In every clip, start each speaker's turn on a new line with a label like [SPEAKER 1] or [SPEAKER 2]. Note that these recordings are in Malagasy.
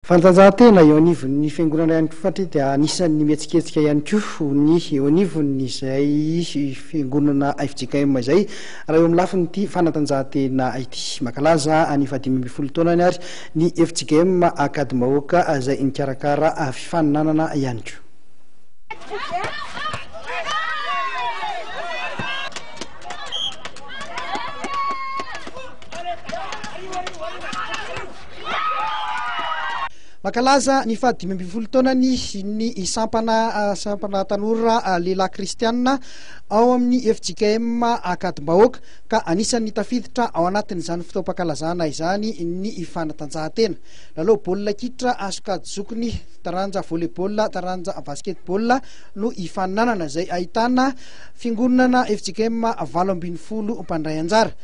[SPEAKER 1] Fanatanjahantena eo anivon'ny fiangonana ihany koa fatry dia anisan'ny mihetsiketsika ihany koa ny eo anivon'izay fiangonana FJKM izay raha eo amin'ny lafin'ity fanatanjahantena ity. Mankalaza ny 15 taonany ary ny FJKM Akadimahoaka izay nikarakara fifaninanana ihany koa. Mankalaza ny 15 taonany ny sampana tanora lehilahy kristianina ao amin'ny FJKM Akadimahoaka ka anisan'ny tafiditra ao anatin'izany fitaoam-pankalazana izany ny fanatanjahantena. Lalao baolina kitra sokajy zokiny, taranja volleyball, taranja basketball no ifaninanana izay ahitana fiangonana FJKM 80 mpandray anjara.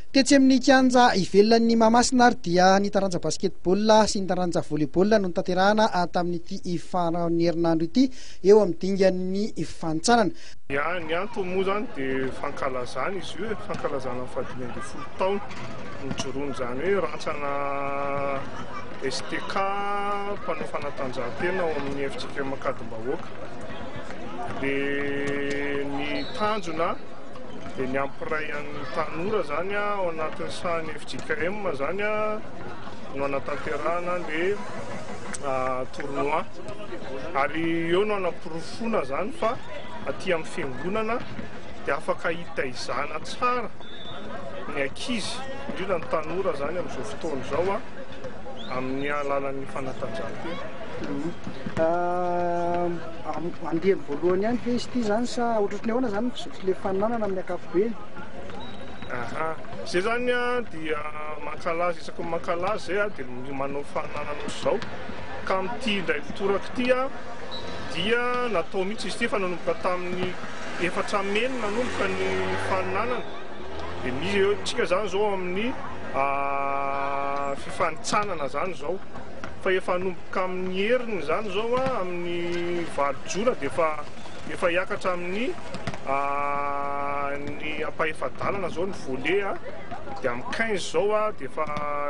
[SPEAKER 1] Tetsy amin'ny kianja ivelan'ny Mahamasina ary dia ny taranja basketball sy ny taranja volleyball no tanterahana tamin'ity herinandro ity eo amin'ny dingan'ny fantsanana.
[SPEAKER 2] Ny antony moa zany dia fankalazana izy io, fankalazana 15 taona nijoroany zany hoe rantsana STK mpanao fanatanjahantena ao amin'ny FJKM Akadimahoaka. Dia ny tanjona dia ny ampiray an'ny tanora zany ao anatin'ny sahany FJKM zany no anatanterahana ilay tournoi ary eo no anamporofona zany fa aty amin'ny fiangonana dia afaka hita izana tsara ny ankizy indrindra ny tanora zany amin'izao fotoana izao amin'ny alalan'ny fanatanjahantena.
[SPEAKER 1] Andihany voalohany ihany ve izy ity zany sa ohatrotry ahoana zany le faninanana amin'ny ankapobeny?
[SPEAKER 2] Zay zany dia mankalaza isako mankalaza zay dia manao faninanana izao ka amin'ity indray toraka ity dia natao mihitsy izy ity fa nanomboka tamin'ny 4 Mena nanomboka ny faninanana dia misy tsika zany zao amin'ny fifanitsanana zany zao fa efa nanomboka amin'ny heriny zany zao amin'ny 9 Jona dia efa hiakatra amin'ny ny ampahefadalana zao ny volley dia amin'ny 15 zao dia efa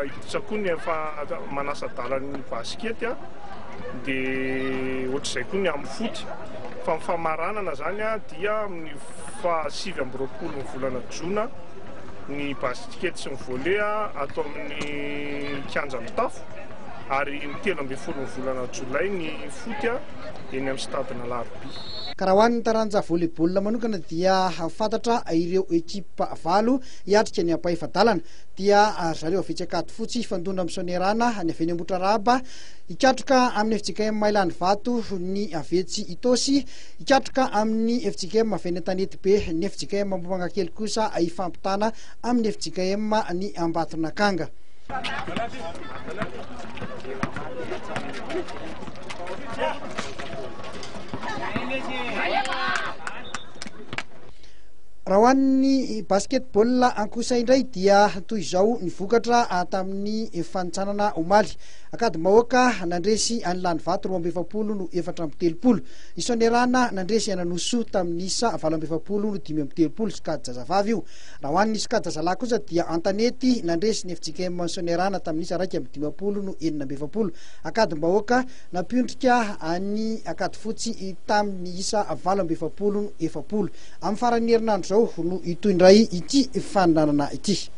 [SPEAKER 2] hiditra koa ny efa manasa-dalan'ny basket dia ohatr'izay koa ny amin'ny foot fa ny famaranana zany dia amin'ny 7 ny volana Jona ny basket sy ny volley atao amin'ny kianja mitafo ary ny 13 ny volana Jolay ny foot eny amin'ny stadina Larby.
[SPEAKER 1] Karaha hoan'ny taranja volleyball manokana dia fantatra ireo ekipa 8 hiatrika ny ampahefadalana dia zareo avetsakady fotsy fandona amin'ny Sonerana ny avy eny Ambotraraba hikatroka amin'ny FJKM Mailandy Vato ny avetsy Itosy hikatroka amin'ny FJKM avy eny Tanety Be ny FJKM Ambohimagnakely kosa ifampitana amin'ny FJKM ny Ambatonakanga. Raha hoan'ny basketball ankosa indray dia toy izao ny vokatra tamin'ny fanitsanana omaly. Akadimahoaka nandresy any Landivato 27 no 4-30. Ny Sonerana nandresy Ananoso tamin'ny isa 7-7 no 5-30 sokady zazavavy io. Raha hoan'ny sokady zazalahy kosa dia Antanety nandresy ny FJKM Sonerana tamin'ny isa 2-20 no 9-20. Akadimahoaka nampiontrika ny akady fotsy tamin'ny isa 8-20 no 70. Amin'ny faran'ny herinandro zao no ito indray ity faninanana ity.